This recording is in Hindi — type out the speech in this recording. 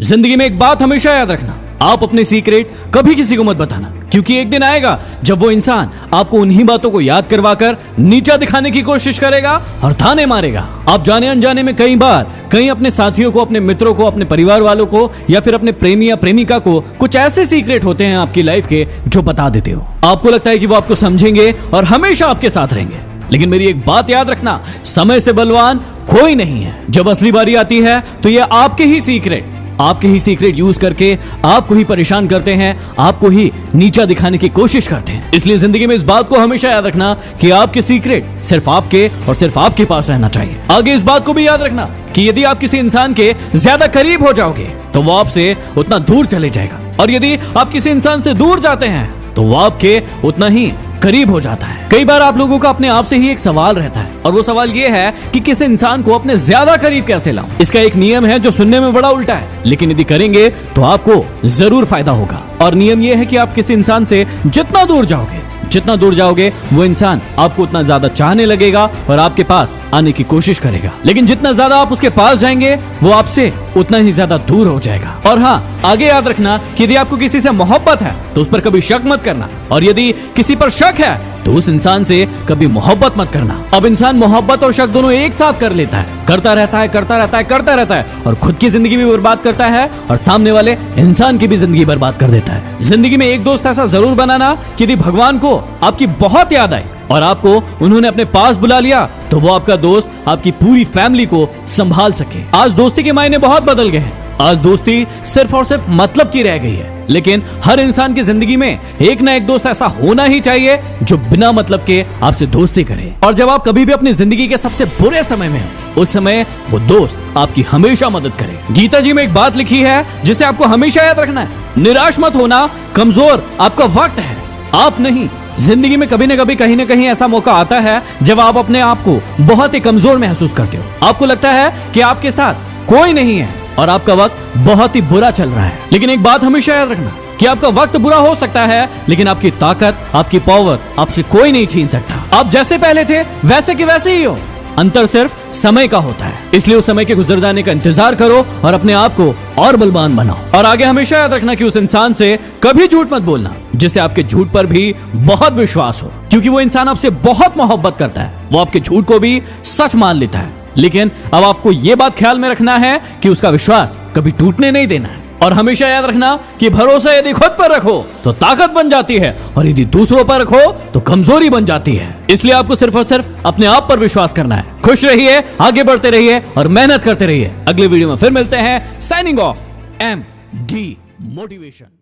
जिंदगी में एक बात हमेशा याद रखना, आप अपने सीक्रेट कभी किसी को मत बताना, क्योंकि एक दिन आएगा जब वो इंसान आपको उन्हीं बातों को याद करवाकर नीचा दिखाने की कोशिश करेगा और ताने मारेगा। आप जाने अनजाने में कई बार कहीं अपने साथियों को, अपने मित्रों को, अपने परिवार वालों को या फिर अपने प्रेमी या प्रेमिका को कुछ ऐसे सीक्रेट होते हैं आपकी लाइफ के जो बता देते हो। आपको लगता है कि वो आपको समझेंगे और हमेशा आपके साथ रहेंगे, लेकिन मेरी एक बात याद रखना, समय से बलवान कोई नहीं है। जब असली बारी आती है तो ये आपके ही सीक्रेट यूज करके आपको ही परेशान करते हैं, आपको ही नीचा दिखाने की कोशिश करते हैं। इसलिए जिंदगी में इस बात को हमेशा याद रखना कि आपके सीक्रेट सिर्फ आपके और सिर्फ आपके पास रहना चाहिए। आगे इस बात को भी याद रखना कि यदि आप किसी इंसान के ज्यादा करीब हो जाओगे तो वो आपसे उतना दूर चले जाएगा, और यदि आप किसी इंसान से दूर जाते हैं तो वो आपके उतना ही करीब हो जाता है। कई बार आप लोगों का अपने आप से ही एक सवाल रहता है, और वो सवाल ये है कि किसी इंसान को अपने ज्यादा करीब कैसे लाऊं। इसका एक नियम है जो सुनने में बड़ा उल्टा है, लेकिन यदि करेंगे तो आपको जरूर फायदा होगा। और नियम ये है कि आप किसी इंसान से जितना दूर जाओगे वो इंसान आपको उतना ज्यादा चाहने लगेगा और आपके पास आने की कोशिश करेगा, लेकिन जितना ज्यादा आप उसके पास जाएंगे वो आपसे उतना ही ज्यादा दूर हो जाएगा। और हाँ, आगे याद रखना कि यदि आपको किसी से मोहब्बत है तो उस पर कभी शक मत करना, और यदि किसी पर शक है तो उस इंसान से कभी मोहब्बत मत करना। अब इंसान मोहब्बत और शक दोनों एक साथ कर लेता है, करता रहता है और खुद की जिंदगी भी बर्बाद करता है और सामने वाले इंसान की भी जिंदगी बर्बाद कर देता है। जिंदगी में एक दोस्त ऐसा जरूर बनाना कि यदि भगवान को आपकी बहुत याद आए और आपको उन्होंने अपने पास बुला लिया तो वो आपका दोस्त आपकी पूरी फैमिली को संभाल सके। आज दोस्ती के मायने बहुत बदल गए हैं। आज दोस्ती सिर्फ और सिर्फ मतलब की रह गई है, लेकिन हर इंसान की जिंदगी में एक ना एक दोस्त ऐसा होना ही चाहिए जो बिना मतलब के आपसे दोस्ती करे। और जब आप कभी भी अपनी जिंदगी के सबसे बुरे समय में हो, उस समय वो दोस्त आपकी हमेशा मदद करे। गीता जी में एक बात लिखी है जिसे आपको हमेशा याद रखना है, निराश मत होना, कमजोर आपका वक्त है, आप नहीं। जिंदगी में कभी न कभी कहीं न कहीं ऐसा मौका आता है जब आप अपने आप को बहुत ही कमजोर महसूस करते हो। आपको लगता है कि आपके साथ कोई नहीं है और आपका वक्त बहुत ही बुरा चल रहा है, लेकिन एक बात हमेशा याद रखना कि आपका वक्त बुरा हो सकता है, लेकिन आपकी ताकत, आपकी पावर आपसे कोई नहीं छीन सकता। आप जैसे पहले थे वैसे के वैसे ही हो, अंतर सिर्फ समय का होता है। इसलिए उस समय के गुजर जाने का इंतजार करो और अपने आप को और बलवान बनाओ। और आगे हमेशा याद रखना कि उस इंसान से कभी झूठ मत बोलना जिसे आपके झूठ पर भी बहुत विश्वास हो, क्योंकि वो इंसान आपसे बहुत मोहब्बत करता है, वो आपके झूठ को भी सच मान लेता है। लेकिन अब आपको ये बात ख्याल में रखना है कि उसका विश्वास कभी टूटने नहीं देना है। और हमेशा याद रखना कि भरोसा यदि खुद पर रखो तो ताकत बन जाती है, और यदि दूसरों पर रखो तो कमजोरी बन जाती है। इसलिए आपको सिर्फ और सिर्फ अपने आप पर विश्वास करना है। खुश रहिए, आगे बढ़ते रहिए और मेहनत करते रहिए। अगले वीडियो में फिर मिलते हैं। Signing off, MD motivation.